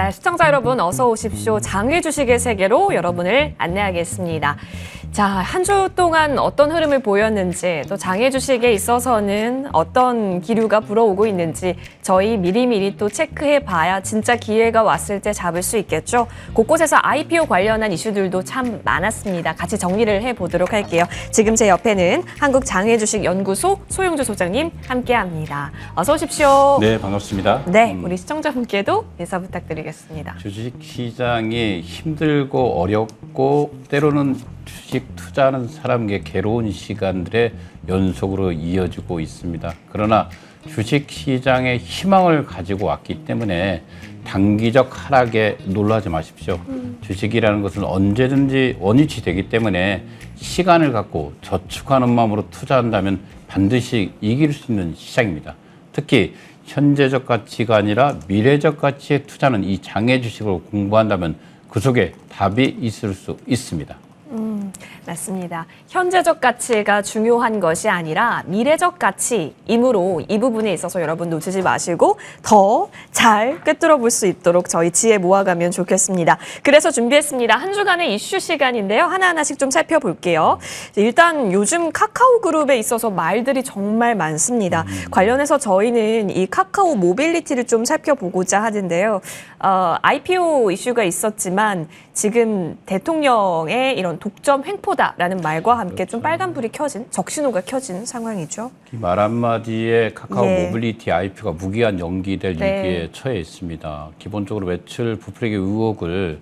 네, 시청자 여러분 어서 오십시오. 장외 주식의 세계로 여러분을 안내하겠습니다. 자, 한 주 동안 어떤 흐름을 보였는지, 또 장외 주식에 있어서는 어떤 기류가 불어오고 있는지 저희 미리미리 또 체크해 봐야 진짜 기회가 왔을 때 잡을 수 있겠죠. 곳곳에서 IPO 관련한 이슈들도 참 많았습니다. 같이 정리를 해보도록 할게요. 지금 제 옆에는 한국장외주식연구소 소영주 소장님 함께합니다. 어서 오십시오. 네, 반갑습니다. 네, 우리 시청자분께도 인사 부탁드리겠습니다. 주식시장이 힘들고 어렵고 때로는 주식 투자하는 사람에게 괴로운 시간들의 연속으로 이어지고 있습니다. 그러나 주식시장에 희망을 가지고 왔기 때문에 단기적 하락에 놀라지 마십시오. 주식이라는 것은 언제든지 원위치 되기 때문에 시간을 갖고 저축하는 마음으로 투자한다면 반드시 이길 수 있는 시장입니다. 특히 현재적 가치가 아니라 미래적 가치에 투자하는 이 장외 주식을 공부한다면 그 속에 답이 있을 수 있습니다. 맞습니다. 현재적 가치가 중요한 것이 아니라 미래적 가치이므로 이 부분에 있어서 여러분 놓치지 마시고 더 잘 꿰뚫어 볼 수 있도록 저희 지혜 모아가면 좋겠습니다. 그래서 준비했습니다. 한 주간의 이슈 시간인데요. 하나하나씩 좀 살펴볼게요. 일단 요즘 카카오 그룹에 있어서 말들이 정말 많습니다. 관련해서 저희는 이 카카오 모빌리티를 좀 살펴보고자 하는데요. IPO 이슈가 있었지만 지금 대통령의 이런 독점 횡포다라는 말과 함께 좀 빨간불이 켜진, 적신호가 켜진 상황이죠. 말 한마디에 카카오 예. 모빌리티 IPO가 무기한 연기될 위기에 처해 있습니다. 기본적으로 매출 부풀리기 의혹을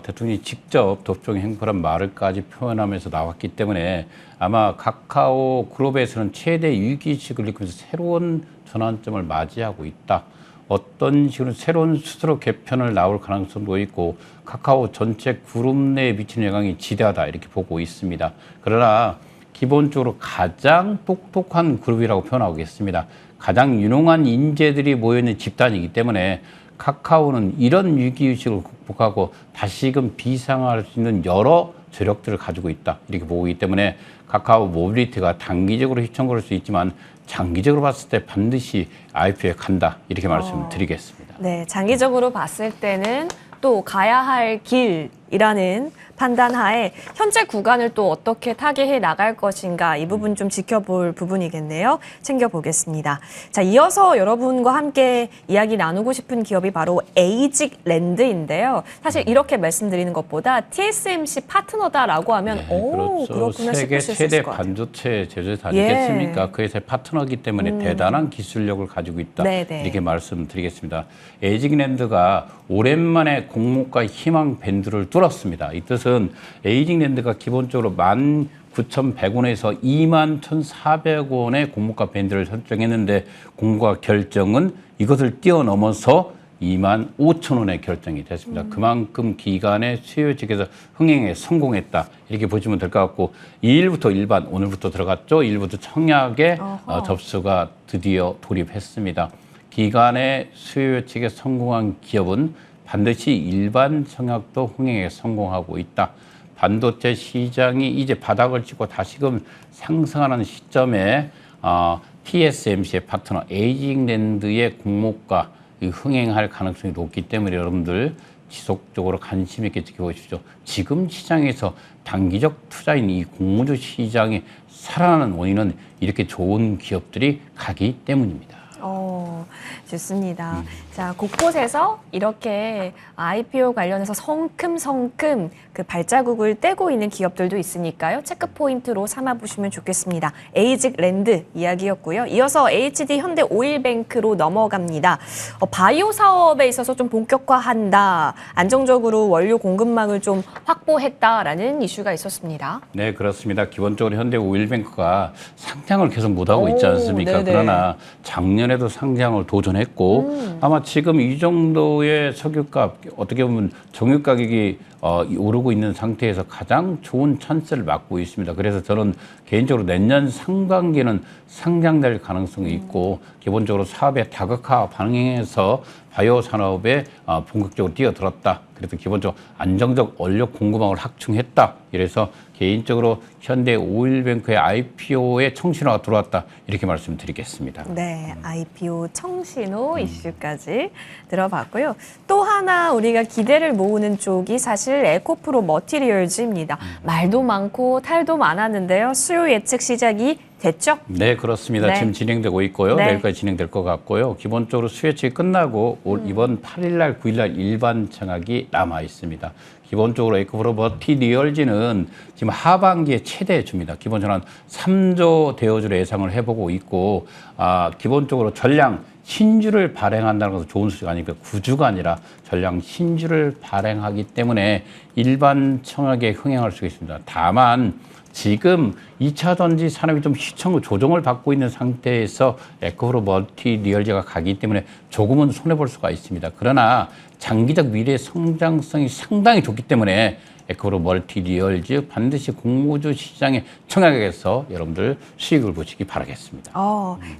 대통령이 직접 독점 횡포란 말을까지 표현하면서 나왔기 때문에 아마 카카오 그룹에서는 최대 위기의식을 느끼면서 새로운 전환점을 맞이하고 있다. 어떤 식으로 새로운 스스로 개편을 나올 가능성도 있고 카카오 전체 그룹 내에 미치는 영향이 지대하다 이렇게 보고 있습니다. 그러나 기본적으로 가장 똑똑한 그룹이라고 표현하겠습니다. 가장 유능한 인재들이 모여있는 집단이기 때문에 카카오는 이런 위기의식을 극복하고 다시금 비상화할 수 있는 여러 저력들을 가지고 있다 이렇게 보기 때문에 카카오 모빌리티가 단기적으로 휘청거릴 수 있지만 장기적으로 봤을 때 반드시 IPO에 간다 이렇게 말씀드리겠습니다. 네, 장기적으로 봤을 때는 또 가야 할 길이라는 판단하에 현재 구간을 또 어떻게 타개해 나갈 것인가 이 부분 좀 지켜볼 부분이겠네요. 챙겨보겠습니다. 자, 이어서 여러분과 함께 이야기 나누고 싶은 기업이 바로 에이직랜드인데요. 사실 이렇게 말씀드리는 것보다 TSMC 파트너다라고 하면 네, 오, 그렇죠. 그렇구나 세계 싶으실 수 최대 있을 것 같아요. 반도체 제조사 아니겠습니까? 예. 그 회사의 파트너이기 때문에 대단한 기술력을 가지고 있다. 네네. 이렇게 말씀드리겠습니다. 에이직랜드가 오랜만에 공모가 희망 밴드를 뚫었습니다. 이 뜻은 에이직랜드가 기본적으로 19,100원에서 21,400원의 공모가 밴드를 설정했는데 공모가 결정은 이것을 뛰어넘어서 25,000원에 결정이 됐습니다. 그만큼 기간의 수요 측에서 흥행에 성공했다. 이렇게 보시면 될 것 같고 2일부터 일반, 오늘부터 들어갔죠. 2일부터 청약에 접수가 드디어 돌입했습니다. 기간의 수요 측에 성공한 기업은 반드시 일반 청약도 흥행에 성공하고 있다. 반도체 시장이 이제 바닥을 찍고 다시금 상승하는 시점에 TSMC의 파트너 에이직랜드의 공모가 흥행할 가능성이 높기 때문에 여러분들 지속적으로 관심 있게 지켜보십시오. 지금 시장에서 단기적 투자인 이 공모주 시장이 살아나는 원인은 이렇게 좋은 기업들이 가기 때문입니다. 좋습니다. 자, 곳곳에서 이렇게 IPO 관련해서 성큼성큼 그 발자국을 떼고 있는 기업들도 있으니까요. 체크 포인트로 삼아보시면 좋겠습니다. 에이직랜드 이야기였고요. 이어서 HD 현대 오일뱅크로 넘어갑니다. 바이오 사업에 있어서 좀 본격화한다. 안정적으로 원료 공급망을 좀 확보했다라는 이슈가 있었습니다. 네, 그렇습니다. 기본적으로 현대 오일뱅크가 상장을 계속 못하고 있지 않습니까? 네네. 그러나 작년에도 상장을 도전했고 아마 지금 이 정도의 석유값 어떻게 보면 정유 가격이 오르고 있는 상태에서 가장 좋은 찬스를 맞고 있습니다. 그래서 저는 개인적으로 내년 상반기는 상장될 가능성이 있고 기본적으로 사업의 다각화 반영해서 바이오 산업에 본격적으로 뛰어들었다. 그래서 기본적으로 안정적 원료 공급망을 확충했다. 이래서 개인적으로 현대 오일뱅크의 IPO에 청신호가 들어왔다. 이렇게 말씀드리겠습니다. 네, IPO 청신호 이슈까지 들어봤고요. 또 하나 우리가 기대를 모으는 쪽이 사실 에코프로 머티리얼즈입니다. 말도 많고 탈도 많았는데요. 수요 예측 시작이 됐죠? 네, 그렇습니다. 네. 지금 진행되고 있고요. 네. 내일까지 진행될 것 같고요. 기본적으로 수요측이 끝나고 이번 8일 날, 9일 날 일반 청약이 남아 있습니다. 기본적으로 에코프로 머티리얼즈는 지금 하반기에 최대 주입니다. 기본적으로 한 3조 대여주를 예상을 해보고 있고, 기본적으로 전량 신주를 발행한다는 것은 좋은 소식이 아니니까 구주가 아니라 전량 신주를 발행하기 때문에 일반 청약에 흥행할 수 있습니다. 다만 지금 2차 전지 산업이 좀 시청 조정을 받고 있는 상태에서 에코프로 머티리얼즈가 가기 때문에 조금은 손해볼 수가 있습니다. 그러나 장기적 미래 성장성이 상당히 좋기 때문에 에코프로 머티리얼즈 반드시 공모주 시장의 청약에서 여러분들 수익을 보시기 바라겠습니다.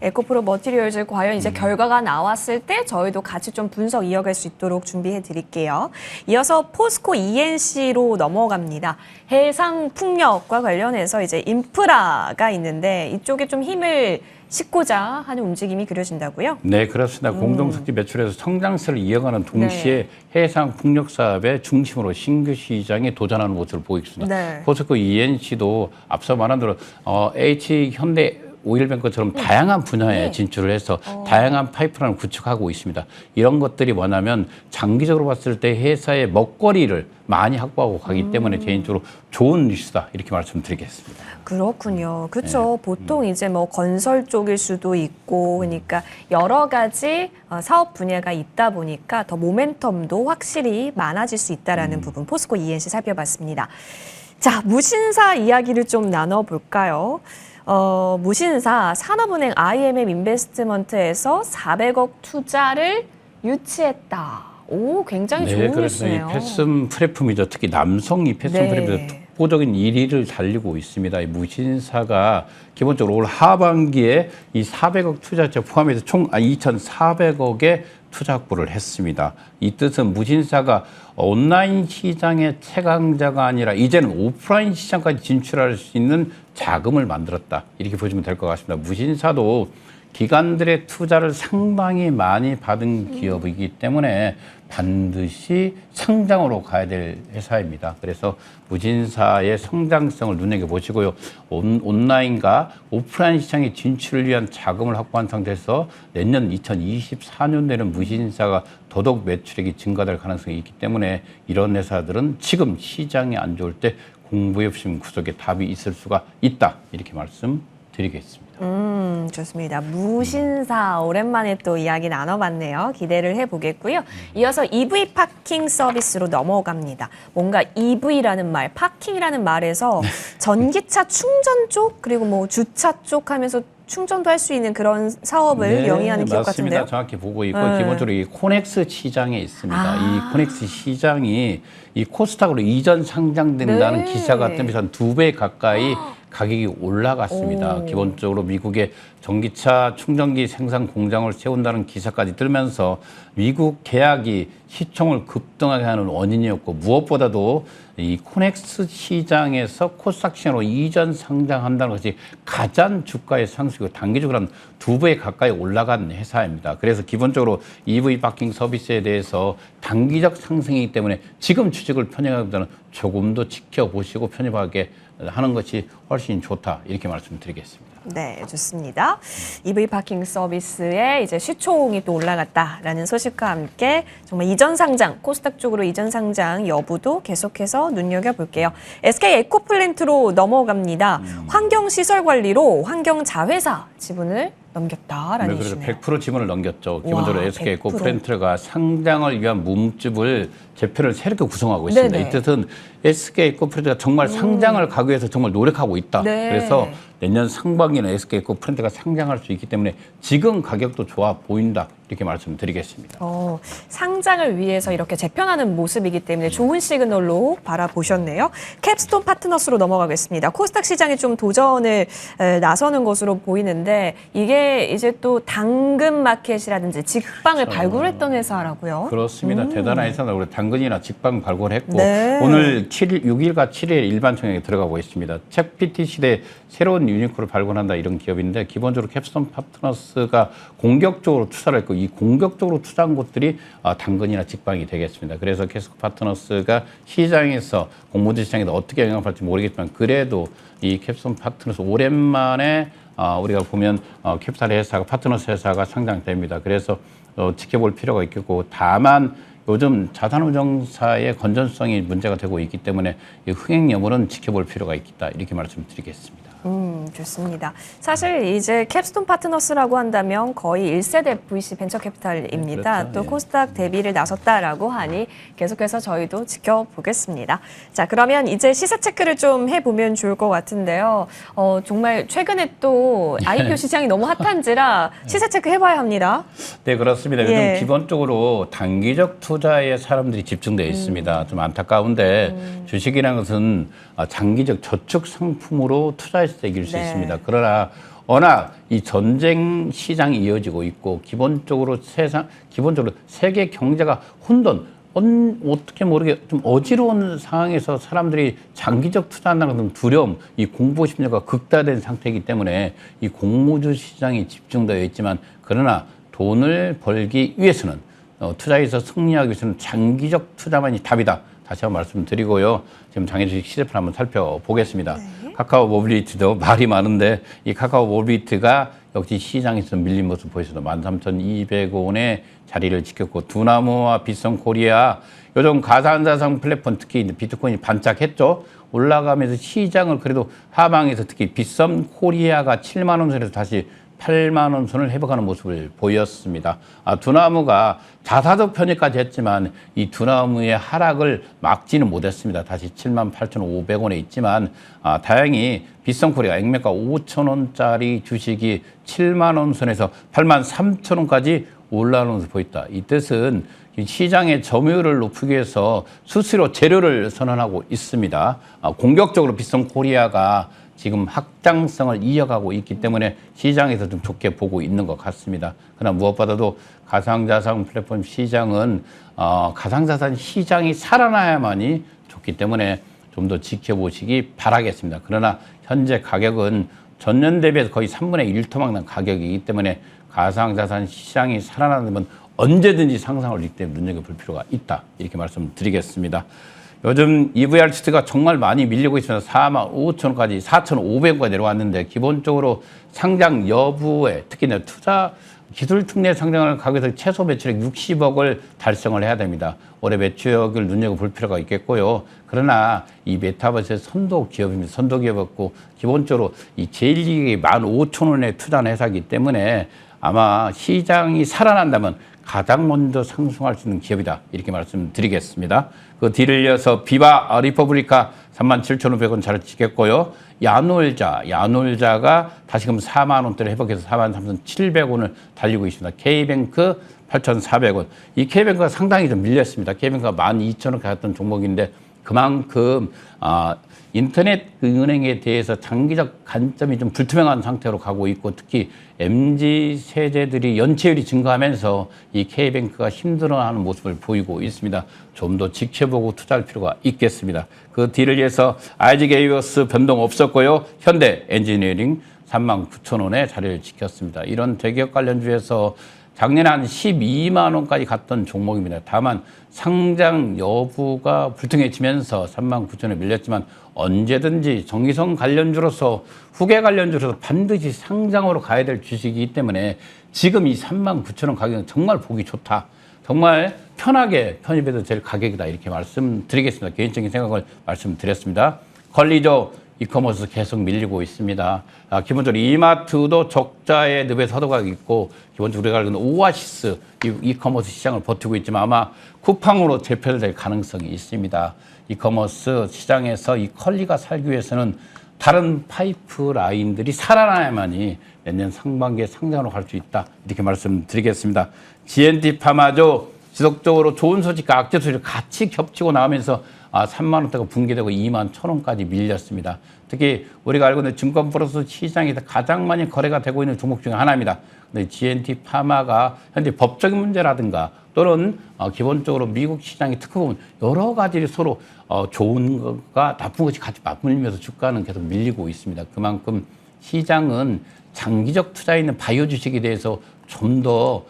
에코프로 머티리얼즈 과연 이제 결과가 나왔을 때 저희도 같이 좀 분석 이어갈 수 있도록 준비해 드릴게요. 이어서 포스코 ENC로 넘어갑니다. 해상풍력과 관련해서 이제 인프라가 있는데 이쪽에 좀 힘을 싣고자 하는 움직임이 그려진다고요? 네, 그렇습니다. 공동석지 매출에서 성장세를 이어가는 동시에 해상 풍력 사업의 중심으로 신규 시장에 도전하는 모습을 보이고 있습니다. 네. 포스코 ENC도 앞서 말한 대로 H 현대 오일뱅크처럼 다양한 분야에 진출을 해서 다양한 파이프라인을 구축하고 있습니다. 이런 것들이 뭐냐면 장기적으로 봤을 때 회사의 먹거리를 많이 확보하고 가기 때문에 개인적으로 좋은 뉴스다 이렇게 말씀드리겠습니다. 그렇군요. 그렇죠. 보통 이제 뭐 건설 쪽일 수도 있고 그러니까 여러 가지 사업 분야가 있다 보니까 더 모멘텀도 확실히 많아질 수 있다라는 부분 포스코 ENC 살펴봤습니다. 자, 무신사 이야기를 좀 나눠볼까요? 무신사 산업은행 IMM 인베스트먼트에서 400억 투자를 유치했다. 오, 굉장히 좋은 그래서 이 뉴스네요. 패션 플랫폼이죠. 특히 남성이 패션 플랫폼에서 독보적인 1위를 달리고 있습니다. 이 무신사가 기본적으로 올 하반기에 이 400억 투자처 포함해서 총 2,400억의 투자 확보를 했습니다. 이 뜻은 무신사가 온라인 시장의 최강자가 아니라 이제는 오프라인 시장까지 진출할 수 있는 자금을 만들었다. 이렇게 보시면 될 것 같습니다. 무신사도 기관들의 투자를 상당히 많이 받은 기업이기 때문에 반드시 성장으로 가야 될 회사입니다. 그래서 무신사의 성장성을 눈여겨보시고요. 온라인과 오프라인 시장의 진출을 위한 자금을 확보한 상태에서 내년 2024년에는 무신사가 더더욱 매출액이 증가될 가능성이 있기 때문에 이런 회사들은 지금 시장이 안 좋을 때 공부협심 구속에 답이 있을 수가 있다. 이렇게 말씀드리겠습니다. 좋습니다. 무신사 오랜만에 또 이야기 나눠봤네요. 기대를 해보겠고요. 이어서 EV 파킹 서비스로 넘어갑니다. 뭔가 EV라는 말, 파킹이라는 말에서 전기차 충전 쪽 그리고 뭐 주차 쪽 하면서 충전도 할 수 있는 그런 사업을 영위하는 기업 맞습니다. 같은데요. 정확히 보고 있고 기본적으로 이 코넥스 시장에 있습니다. 이 코넥스 시장이 이 코스닥으로 이전 상장된다는 기사가 뜨면서 한 2배 가까이 가격이 올라갔습니다. 기본적으로 미국의 전기차 충전기 생산 공장을 세운다는 기사까지 뜨면서 미국 계약이 시총을 급등하게 하는 원인이었고 무엇보다도 이 코넥스 시장에서 코스닥 시장으로 이전 상장한다는 것이 가장 주가의 상승이고 단기적으로 한 2배 가까이 올라간 회사입니다. 그래서 기본적으로 EV 파킹 서비스에 대해서 단기적 상승이기 때문에 지금 주식을 편입하기보다는 조금 더 지켜보시고 편입하게 하는 것이 훨씬 좋다 이렇게 말씀드리겠습니다. 네, 좋습니다. EV 파킹 서비스에 이제 시총이 또 올라갔다라는 소식과 함께 정말 이전 상장, 코스닥 쪽으로 이전 상장 여부도 계속해서 눈여겨볼게요. SK 에코플랜트로 넘어갑니다. 환경시설 관리로 환경자회사 지분을 넘겼다라는 그래서 이슈네요. 100% 지분을 넘겼죠. 기본적으로 SK 100%. 에코플랜트가 상장을 위한 몸집을 제표를 새롭게 구성하고 있습니다. 네네. 이 뜻은 SK 에코플랜트가 정말 상장을 가기 위해서 정말 노력하고 있다. 네. 그래서 내년 상반기에는 SK 에코플랜트가 상장할 수 있기 때문에 지금 가격도 좋아 보인다. 이렇게 말씀드리겠습니다. 상장을 위해서 이렇게 재편하는 모습이기 때문에 좋은 시그널로 바라보셨네요. 캡스톤 파트너스로 넘어가겠습니다. 코스닥 시장에 좀 도전을 나서는 것으로 보이는데 이게 이제 또 당근 마켓이라든지 직방을 발굴했던 회사라고요. 그렇습니다. 대단한 회사다. 우리 당근이나 직방 발굴했고 네. 오늘 6일과 7일 일반 총액에 들어가고 있습니다. 챗PT 시대 새로운 유니크를 발굴한다 이런 기업인데 기본적으로 캡스톤 파트너스가 공격적으로 투자를 했고 이 공격적으로 투자한 곳들이 당근이나 직방이 되겠습니다. 그래서 캡스톤 파트너스가 시장에서 공모주 시장에서 어떻게 영향을 받을지 모르겠지만 그래도 이 캡스톤 파트너스 오랜만에 우리가 보면 캡스톤 회사가 파트너스 회사가 상장됩니다. 그래서 지켜볼 필요가 있겠고 다만 요즘 자산운용사의 건전성이 문제가 되고 있기 때문에 이 흥행 여부는 지켜볼 필요가 있다 이렇게 말씀드리겠습니다. 좋습니다. 사실 이제 캡스톤 파트너스라고 한다면 거의 1세대 VC 벤처 캐피탈입니다. 네, 그렇죠. 또 예. 코스닥 대비를 나섰다라고 하니 계속해서 저희도 지켜보겠습니다. 자, 그러면 이제 시세 체크를 좀 해보면 좋을 것 같은데요. 정말 최근에 또 IPO 시장이 너무 핫한지라 시세 체크 해봐야 합니다. 네, 그렇습니다. 요즘 예. 기본적으로 단기적 투자에 사람들이 집중되어 있습니다. 좀 안타까운데 주식이라는 것은 장기적 저축 상품으로 투자했을 때 이길 수 네. 있습니다. 그러나 워낙 이 전쟁 시장이 이어지고 있고 기본적으로 세계 경제가 어떻게 모르게 좀 어지러운 상황에서 사람들이 장기적 투자한다는 건 두려움, 이 공포 심리가 극다된 상태이기 때문에 이 공모주 시장이 집중되어 있지만 그러나 돈을 벌기 위해서는 투자에서 승리하기 위해서는 장기적 투자만이 답이다. 다시 한번 말씀드리고요. 지금 장애주식 시세표 한번 살펴보겠습니다. 네. 카카오 모빌리티도 말이 많은데 이 카카오 모빌리티가 역시 시장에서 밀린 모습 보여서 13,200원의 자리를 지켰고 두나무와 빗성코리아 요즘 가상자산 플랫폼 특히 비트코인이 반짝했죠. 올라가면서 시장을 그래도 하방에서 특히 빗성코리아가 7만 원 선에서 다시 8만 원 선을 회복하는 모습을 보였습니다. 두나무가 자사적 편입까지 했지만 이 두나무의 하락을 막지는 못했습니다. 다시 78,500원에 있지만 다행히 빗성코리아 액면가 5,000원짜리 주식이 7만 원 선에서 8만 3,000원까지 올라오는 모습을 보였다. 이 뜻은 시장의 점유율을 높이기 위해서 수시로 재료를 선언하고 있습니다. 공격적으로 빗성코리아가 지금 확장성을 이어가고 있기 때문에 시장에서 좀 좋게 보고 있는 것 같습니다. 그러나 무엇보다도 가상자산 플랫폼 시장은 가상자산 시장이 살아나야만이 좋기 때문에 좀 더 지켜보시기 바라겠습니다. 그러나 현재 가격은 전년 대비해서 거의 3분의 1 토막난 가격이기 때문에 가상자산 시장이 살아나면 언제든지 상상을 올리기 때문에 눈여겨볼 필요가 있다. 이렇게 말씀드리겠습니다. 요즘 EVR 치트가 정말 많이 밀리고 있습니다. 45,000원까지 4,500원까지 내려왔는데 기본적으로 상장 여부에 특히 투자 기술 특례 상장을 가기 위해서 최소 매출액 60억을 달성을 해야 됩니다. 올해 매출액을 눈여겨볼 필요가 있겠고요. 그러나 이 메타버스의 선도 기업입니다. 선도 기업이었고 기본적으로 이 제일이익이 15,000원에 투자한 회사이기 때문에 아마 시장이 살아난다면 가장 먼저 상승할 수 있는 기업이다. 이렇게 말씀드리겠습니다. 그 뒤를 이어서 비바 리퍼블리카 37,500원 자리를 지켰고요. 야놀자가 다시금 4만 원대를 회복해서 43,700원을 달리고 있습니다. K뱅크 8,400원. 이 K뱅크가 상당히 좀 밀렸습니다. K뱅크가 12,000원 갔던 종목인데 그만큼 인터넷 은행에 대해서 장기적 관점이 좀 불투명한 상태로 가고 있고 특히 MZ 세대들이 연체율이 증가하면서 이 K뱅크가 힘들어하는 모습을 보이고 있습니다. 좀 더 지켜보고 투자할 필요가 있겠습니다. 그 뒤를 위해서 IG게이워스 변동 없었고요. 현대 엔지니어링 39,000원에 자리를 지켰습니다. 이런 대기업 관련주에서 작년에 한 12만 원까지 갔던 종목입니다. 다만 상장 여부가 불투명해지면서 39,000원에 밀렸지만 언제든지 정기성 관련주로서 후계 관련주로서 반드시 상장으로 가야 될 주식이기 때문에 지금 이 39,000원 가격은 정말 보기 좋다. 정말 편하게 편입해도 될 가격이다. 이렇게 말씀드리겠습니다. 개인적인 생각을 말씀드렸습니다. 걸리죠. 이커머스 계속 밀리고 있습니다. 기본적으로 이마트도 적자의 늪에 서도가 있고 기본적으로 우리가 알고 있는 오아시스 이커머스 시장을 버티고 있지만 아마 쿠팡으로 재편될 가능성이 있습니다. 이커머스 시장에서 이 컬리가 살기 위해서는 다른 파이프 라인들이 살아나야만이 내년 상반기에 상장으로 갈 수 있다. 이렇게 말씀드리겠습니다. GNT 파마조 지속적으로 좋은 소식과 악재 소식을 같이 겹치고 나오면서 3만 원대가 붕괴되고 2만 1,000원까지 밀렸습니다. 특히 우리가 알고 있는 증권 플러스 시장에서 가장 많이 거래가 되고 있는 종목 중에 하나입니다. 근데 GNT 파마가 현재 법적인 문제라든가 또는 기본적으로 미국 시장의 특허 부분 여러 가지를 서로 좋은 것과 나쁜 것이 같이 맞물리면서 주가는 계속 밀리고 있습니다. 그만큼 시장은 장기적 투자에 있는 바이오 주식에 대해서 좀 더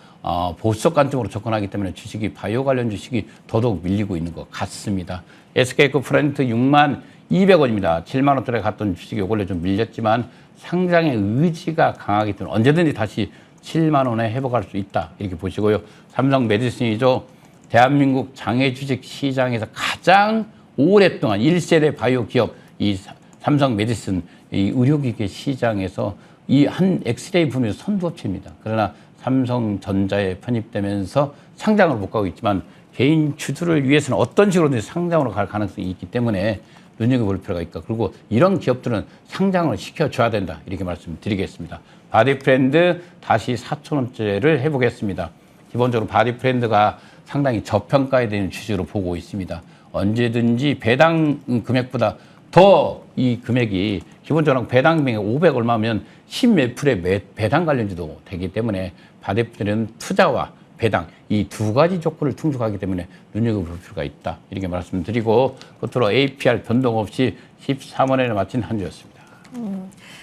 보수적 관점으로 접근하기 때문에 주식이 바이오 관련 주식이 더더욱 밀리고 있는 것 같습니다. SKF 프렌트 6만 200원입니다. 7만 원대에 갔던 주식이 원래 좀 밀렸지만 상장의 의지가 강하기 때문에 언제든지 다시 7만 원에 회복할 수 있다. 이렇게 보시고요. 삼성 메디슨이죠. 대한민국 장애 주식 시장에서 가장 오랫동안 1세대 바이오 기업 이 삼성 메디슨 이 의료기계 시장에서 이 한 엑스레이 분야 선두업체입니다. 그러나 삼성전자에 편입되면서 상장을 못 가고 있지만 개인 주주를 위해서는 어떤 식으로든 상장으로 갈 가능성이 있기 때문에 눈여겨볼 필요가 있다. 그리고 이런 기업들은 상장을 시켜줘야 된다. 이렇게 말씀드리겠습니다. 바디프렌드 다시 4,000원대를 해보겠습니다. 기본적으로 바디프렌드가 상당히 저평가에 대한 주식으로 보고 있습니다. 언제든지 배당 금액보다 더 이 금액이 기본적으로 배당 금액이 500 얼마면 10몇 프로의 배당 관련주도 되기 때문에 바디프렌드는 투자와 배당 이 두 가지 조건을 충족하기 때문에 눈여겨볼 필요가 있다. 이렇게 말씀드리고 끝으로 APR 변동 없이 13원에 마친 한 주였습니다.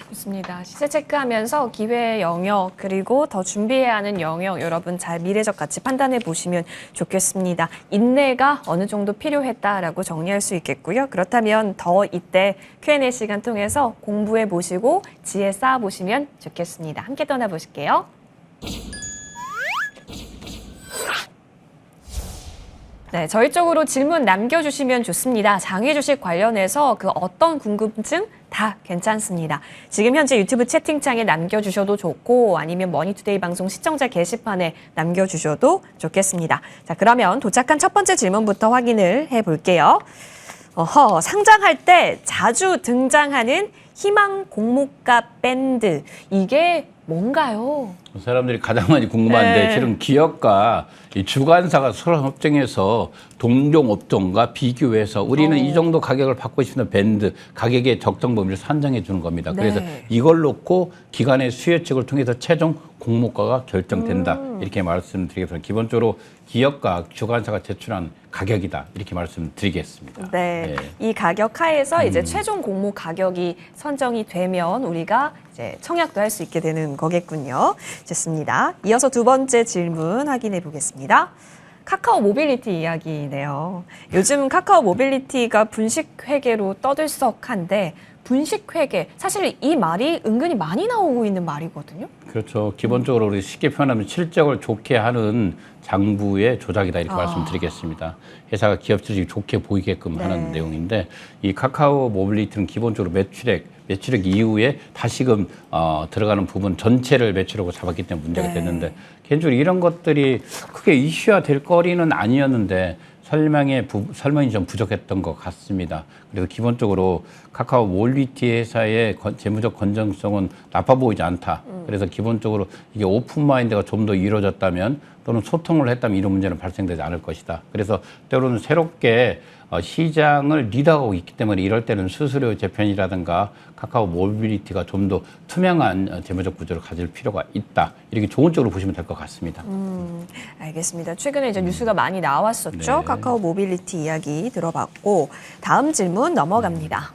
좋습니다. 시세 체크하면서 기회 영역 그리고 더 준비해야 하는 영역 여러분 잘 미래적 가치 판단해 보시면 좋겠습니다. 인내가 어느 정도 필요했다라고 정리할 수 있겠고요. 그렇다면 더 이때 Q&A 시간 통해서 공부해 보시고 지혜 쌓아 보시면 좋겠습니다. 함께 떠나보실게요. 네, 저희 쪽으로 질문 남겨주시면 좋습니다. 장애 주식 관련해서 그 어떤 궁금증 다 괜찮습니다. 지금 현재 유튜브 채팅창에 남겨주셔도 좋고 아니면 머니투데이 방송 시청자 게시판에 남겨주셔도 좋겠습니다. 자, 그러면 도착한 첫 번째 질문부터 확인을 해볼게요. 상장할 때 자주 등장하는 희망 공모가 밴드 이게 뭔가요? 사람들이 가장 많이 궁금한데 네. 실은 기업과 이 주관사가 서로 협정해서 동종 업종과 비교해서 우리는 이 정도 가격을 받고 싶은 밴드 가격의 적정 범위를 산정해 주는 겁니다. 네. 그래서 이걸 놓고 기관의 수혜책을 통해서 최종 공모가가 결정된다. 이렇게 말씀드리겠습니다. 기본적으로 기업과 주관사가 제출한 가격이다. 이렇게 말씀드리겠습니다. 네. 이 가격 하에서 이제 최종 공모 가격이 선정이 되면 우리가 이제 청약도 할 수 있게 되는 거겠군요. 좋습니다. 이어서 두 번째 질문 확인해 보겠습니다. 카카오 모빌리티 이야기네요. 요즘 카카오 모빌리티가 분식회계로 떠들썩한데 분식회계 사실 이 말이 은근히 많이 나오고 있는 말이거든요. 그렇죠. 기본적으로 우리 쉽게 표현하면 실적을 좋게 하는 장부의 조작이다 이렇게 말씀드리겠습니다. 회사가 기업 실적이 좋게 보이게끔 하는 내용인데 이 카카오 모빌리티는 기본적으로 매출액 이후에 다시금 들어가는 부분 전체를 매출액으로 잡았기 때문에 문제가 됐는데 개인적으로 이런 것들이 크게 이슈화 될 거리는 아니었는데 설명이 좀 부족했던 것 같습니다. 그래서 기본적으로 카카오 모빌리티 회사의 재무적 건전성은 나빠 보이지 않다. 그래서 기본적으로 이게 오픈마인드가 좀 더 이루어졌다면 또는 소통을 했다면 이런 문제는 발생되지 않을 것이다. 그래서 때로는 새롭게 시장을 리드하고 있기 때문에 이럴 때는 수수료 재편이라든가 카카오 모빌리티가 좀 더 투명한 재무적 구조를 가질 필요가 있다. 이렇게 좋은 쪽으로 보시면 될 것 같습니다. 알겠습니다. 최근에 이제 뉴스가 많이 나왔었죠. 네. 카카오 모빌리티 이야기 들어봤고 다음 질문 넘어갑니다.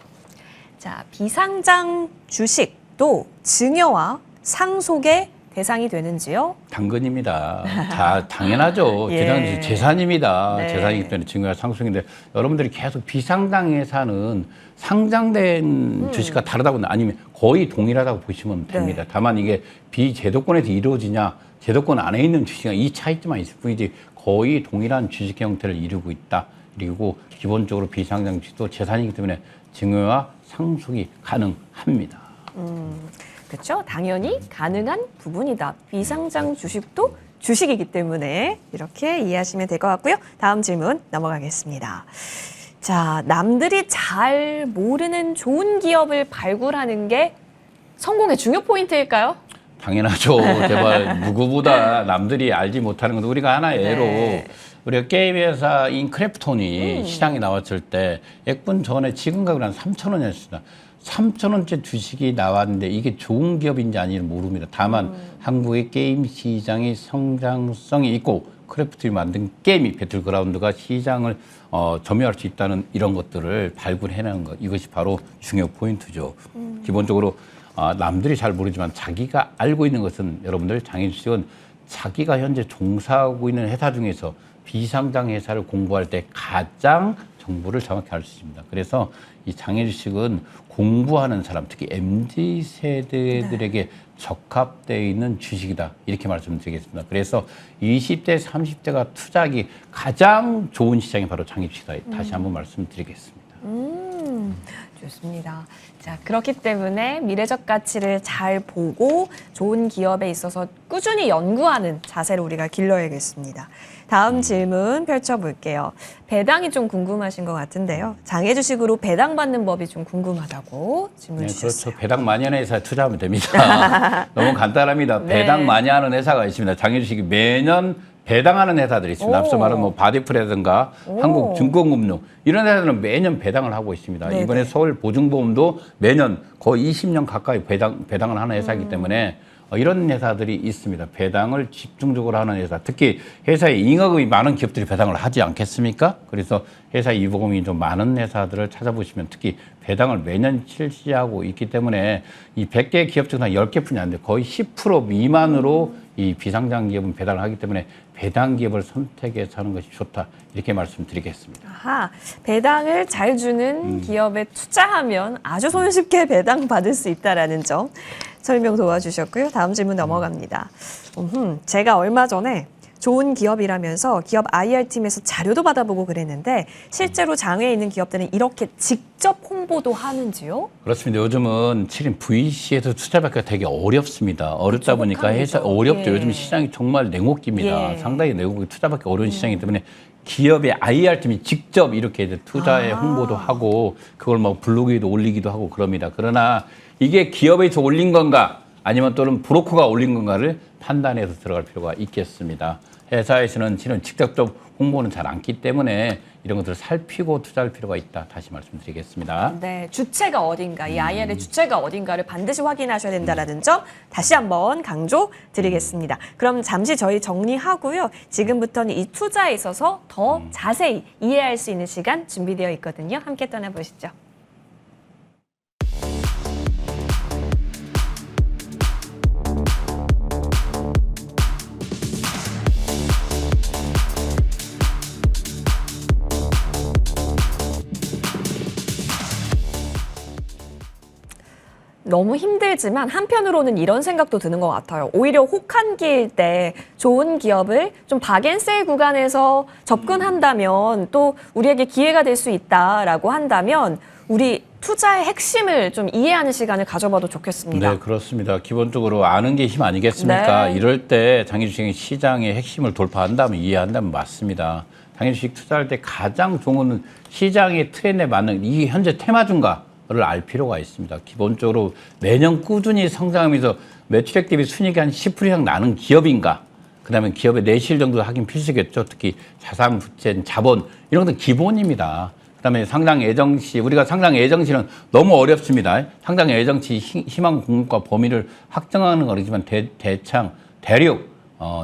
자, 비상장 주식도 증여와 상속의 대상이 되는지요? 당근입니다. 다 당연하죠. 예. 재산입니다. 네. 재산이기 때문에 증여와 상속인데 여러분들이 계속 비상장 회사는 상장된 주식과 다르다고 아니면 거의 동일하다고 보시면 됩니다. 다만 이게 비제도권에서 이루어지냐 제도권 안에 있는 주식은 이 차이점만 있을 뿐이지 거의 동일한 주식 형태를 이루고 있다. 그리고 기본적으로 비상장 주식도 재산이기 때문에 증여와 상속이 가능합니다. 그렇죠. 당연히 가능한 부분이다. 비상장 주식도 주식이기 때문에 이렇게 이해하시면 될 것 같고요. 다음 질문 넘어가겠습니다. 자, 남들이 잘 모르는 좋은 기업을 발굴하는 게 성공의 중요 포인트일까요? 당연하죠. 제발 누구보다 남들이 알지 못하는 건 우리가 하나 예로 네. 우리가 게임 회사인 크래프톤이 시장에 나왔을 때 액분 전에 지금 가격이 한 3,000원이었습니다. 3,000원째 주식이 나왔는데 이게 좋은 기업인지 아닌지 모릅니다. 다만 한국의 게임 시장의 성장성이 있고 크래프톤이 만든 게임이 배틀그라운드가 시장을 점유할 수 있다는 이런 것들을 발굴해내는 것, 이것이 바로 중요 포인트죠. 기본적으로 남들이 잘 모르지만 자기가 알고 있는 것은, 여러분들 장애주식은 자기가 현재 종사하고 있는 회사 중에서 비상장 회사를 공부할 때 가장 정보를 정확히 알 수 있습니다. 그래서 이 장애주식은 공부하는 사람, 특히 MZ세대들에게 적합되어 있는 주식이다, 이렇게 말씀드리겠습니다. 그래서 20대, 30대가 투자하기 가장 좋은 시장이 바로 장애주식이다. 다시 한번 말씀드리겠습니다. 좋습니다. 자, 그렇기 때문에 미래적 가치를 잘 보고 좋은 기업에 있어서 꾸준히 연구하는 자세를 우리가 길러야겠습니다. 다음 질문 펼쳐볼게요. 배당이 좀 궁금하신 것 같은데요. 장애 주식으로 배당 받는 법이 좀 궁금하다고 질문 주셨어요. 그렇죠. 배당 많이 하는 회사에 투자하면 됩니다. 너무 간단합니다. 네. 배당 많이 하는 회사가 있습니다. 장애주식이 매년 배당하는 회사들이 있습니다. 앞서 말한 뭐 바디프라든가 한국증권금융 이런 회사들은 매년 배당을 하고 있습니다. 네네. 이번에 서울보증보험도 매년 거의 20년 가까이 배당을 하는 회사이기 때문에 이런 회사들이 있습니다. 배당을 집중적으로 하는 회사, 특히 회사에 잉여금이 많은 기업들이 배당을 하지 않겠습니까? 그래서 회사 이보금이 좀 많은 회사들을 찾아보시면 특히 배당을 매년 실시하고 있기 때문에 이 100개 기업 중에 한 10개뿐이 안 돼. 거의 10% 미만으로 이 비상장 기업은 배당을 하기 때문에 배당 기업을 선택해서 하는 것이 좋다, 이렇게 말씀드리겠습니다. 아하, 배당을 잘 주는 기업에 투자하면 아주 손쉽게 배당 받을 수 있다라는 점 설명 도와주셨고요. 다음 질문 넘어갑니다. 제가 얼마 전에 좋은 기업이라면서 기업 IR팀에서 자료도 받아보고 그랬는데 실제로 장외에 있는 기업들은 이렇게 직접 홍보도 하는지요? 그렇습니다. 요즘은 7인 VC에서 투자받기가 되게 어렵습니다. 어렵다 그렇죠. 보니까 회사 못합니다. 어렵죠. 예. 요즘 시장이 정말 냉혹기입니다. 예. 상당히 냉혹이 투자받기 어려운 시장이기 때문에 기업의 IR팀이 직접 이렇게 이제 투자에 홍보도 하고 그걸 뭐 블로그에도 올리기도 하고 그럽니다. 그러나 이게 기업에서 올린 건가 아니면 또는 브로커가 올린 건가를 판단해서 들어갈 필요가 있겠습니다. 회사에서는 실은 직접적 홍보는 잘 않기 때문에 이런 것들을 살피고 투자할 필요가 있다. 다시 말씀드리겠습니다. 네, 주체가 어딘가, 이 IR의 주체가 어딘가를 반드시 확인하셔야 된다는 점 다시 한번 강조드리겠습니다. 그럼 잠시 저희 정리하고요. 지금부터는 이 투자에 있어서 더 자세히 이해할 수 있는 시간 준비되어 있거든요. 함께 떠나보시죠. 너무 힘들지만 한편으로는 이런 생각도 드는 것 같아요. 오히려 혹한기일 때 좋은 기업을 좀 박앤세일 구간에서 접근한다면 또 우리에게 기회가 될 수 있다라고 한다면 우리 투자의 핵심을 좀 이해하는 시간을 가져봐도 좋겠습니다. 네, 그렇습니다. 기본적으로 아는 게 힘 아니겠습니까? 네. 이럴 때 장애주식 시장의 핵심을 돌파한다면, 이해한다면 맞습니다. 장애주식 투자할 때 가장 좋은 건 시장의 트렌드에 맞는 이게 현재 테마주인가를 알 필요가 있습니다. 기본적으로 매년 꾸준히 성장하면서 매출액 대비 순이익이 한 10% 이상 나는 기업인가? 그다음에 기업의 내실 정도 하긴 필수겠죠. 특히 자산, 부채, 자본 이런 것도 기본입니다. 그다음에 상장 예정시, 우리가 상장 예정시는 너무 어렵습니다. 상장 예정시 희망 공급과 범위를 확정하는 거지만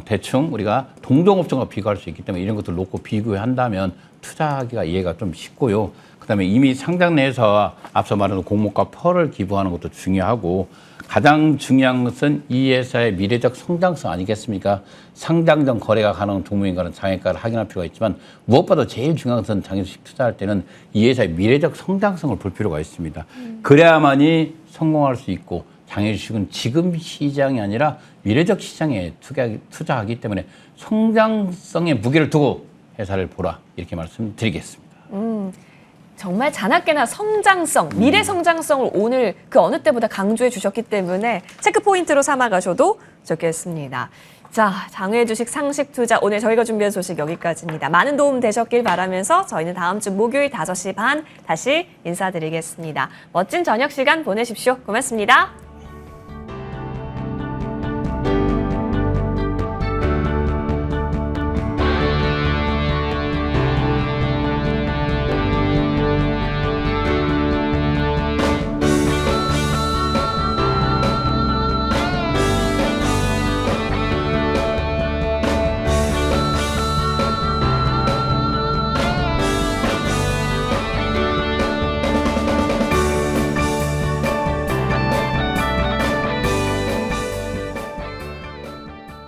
대충 우리가 동종업종과 비교할 수 있기 때문에 이런 것들 놓고 비교한다면 투자하기가 이해가 좀 쉽고요. 그다음에 이미 상장 내에서 앞서 말한 공모가 펄을 기부하는 것도 중요하고, 가장 중요한 것은 이 회사의 미래적 성장성 아니겠습니까? 상장 전 거래가 가능한 종목인가는 장외가를 확인할 필요가 있지만 무엇보다 제일 중요한 것은 장애주식 투자할 때는 이 회사의 미래적 성장성을 볼 필요가 있습니다. 그래야만이 성공할 수 있고, 장애주식은 지금 시장이 아니라 미래적 시장에 투자하기 때문에 성장성에 무게를 두고 회사를 보라, 이렇게 말씀드리겠습니다. 정말 자나깨나 성장성, 미래 성장성을 오늘 그 어느 때보다 강조해 주셨기 때문에 체크 포인트로 삼아 가셔도 좋겠습니다. 자, 장외 주식 상식 투자 오늘 저희가 준비한 소식 여기까지입니다. 많은 도움 되셨길 바라면서 저희는 다음 주 목요일 5시 반 다시 인사드리겠습니다. 멋진 저녁 시간 보내십시오. 고맙습니다.